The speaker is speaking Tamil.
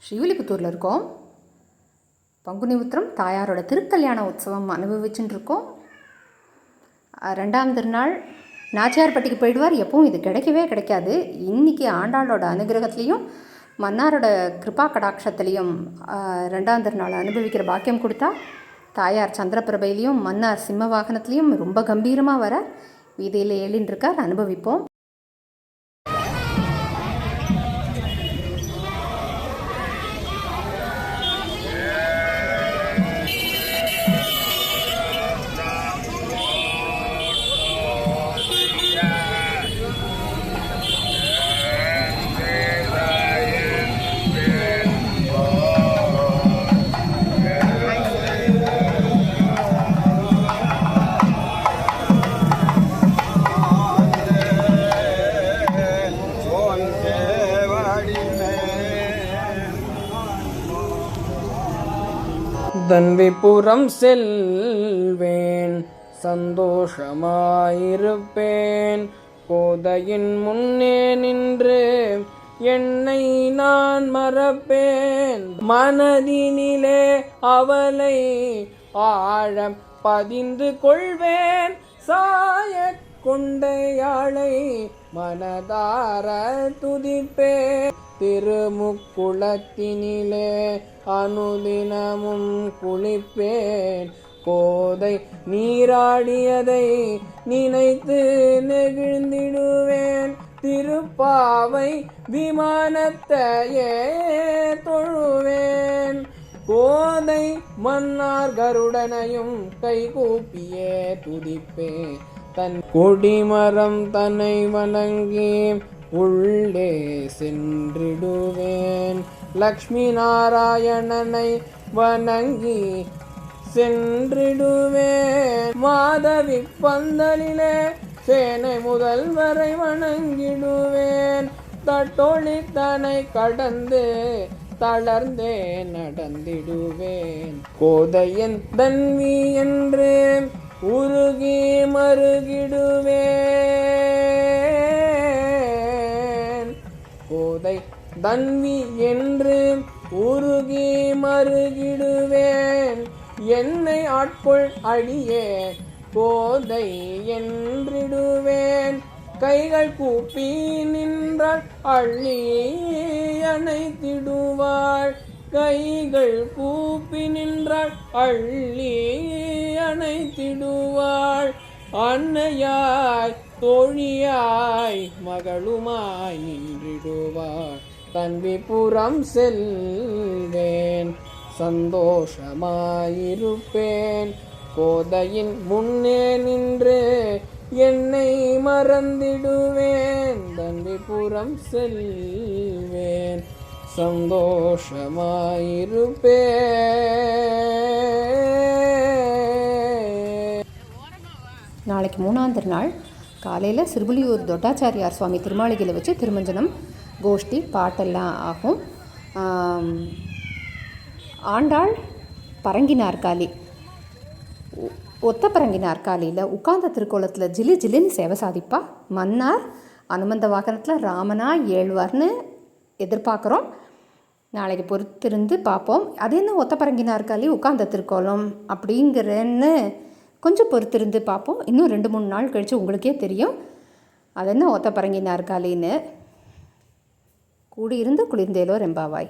ஸ்ரீவில்லிபுத்தூரில் இருக்கோம். பங்குனி உத்திரம் தாயாரோட திருக்கல்யாண உற்சவம் அனுபவிச்சுட்டு இருக்கோம். 2ஆம் திருநாள் நாச்சியார்பட்டிக்கு போயிடுவார். எப்பவும் இது கிடைக்கவே கிடைக்காது. இன்றைக்கி ஆண்டாளோட அனுகிரகத்துலேயும் மன்னாரோட கிருபா கடாட்சத்துலேயும் 2ஆம் திருநாள் அனுபவிக்கிற பாக்கியம் கொடுத்தா. தாயார் சந்திரபிரபையிலையும் மன்னார் சிம்ம வாகனத்துலேயும் ரொம்ப கம்பீரமாக வர வீதியில் ஏழின்னு இருக்கார். அனுபவிப்போம். தன்விபுரம் செல்வேன், சந்தோஷமாயிருப்பேன். கோதையின் முன்னே நின்று என்னை நான் மறப்பேன். மனதினிலே அவளை ஆழம் பதிந்து கொள்வேன். சாய கொண்டையாளை மனதார துதிப்பேன். திருமுக்குளத்தினிலே அனுதினமும் குளிப்பேன். கோதை நீராடியதை நினைத்து நெகிழ்ந்திடுவேன். திருப்பாவை விமானத்தையே தொழுவேன். கோதை மன்னார் கருடனையும் கைகூப்பியே துதிப்பேன். தன் கொடிமரம் தன்னை வணங்கி உள்ளே சென்றிடுவேன். லக்ஷ்மி நாராயணனை வணங்கி சென்றிடுவேன். மாதவி பந்தலிலே சேனை முதல்வரை வணங்கிடுவேன். தட்டொழித்தனை கடந்து தளர்ந்தே நடந்திடுவேன். கோதையன் தன்வி என்று உருகி மருகிடுவேன். கோதை தன்வி என்று உருகி மருகிடுவேன். என்னை ஆட்கொள் அடியே கோதை என்றிடுவேன். கைகள் கூப்பி நின்றாள் அள்ளி அணைத்திடுவாள். கைகள் கூப்பி நின்றாள் அள்ளி அணைத்திடுவாள். அன்னையாய் தோழியாய் மகளுமாய் நின்றிடுவாள். தன்விபுரம் செல்வேன், சந்தோஷமாயிருப்பேன். கோதையின் முன்னே நின்று என்னை மறந்திடுவேன். தன்விபுரம் செல்வேன், சந்தோஷமாயிருப்பேன். நாளைக்கு 3ஆம் திருநாள் காலையில் சிறுபுலியூர் தொட்டாச்சாரியார் சுவாமி திருமாளிகையில் வச்சு திருமஞ்சனம் கோஷ்டி பாட்டெல்லாம் ஆகும். ஆண்டாள் பரங்கி நாற்காலி, ஒத்த பரங்கி நாற்காலியில் உட்கார்ந்த திருக்கோலத்தில் ஜிலு ஜிலுன்னு சேவை சாதிப்பா. மன்னார் அனுமந்த வாகனத்தில் ராமனா ஏழ்வார்னு எதிர்பார்க்குறோம். நாளைக்கு பொறுத்திருந்து பார்ப்போம். அது என்ன ஒத்த பரங்கி நாற்காலி உட்கார்ந்த திருக்கோலம் அப்படிங்கிறன்னு கொஞ்சம் பொறுத்திருந்து பார்ப்போம். இன்னும் 2-3 நாள் கழித்து உங்களுக்கே தெரியும் அது என்ன ஒத்த பரங்கி நாற்காலின்னு. கூடியிருந்து குளிர்ந்தேலோ ரெம்பாவாய்.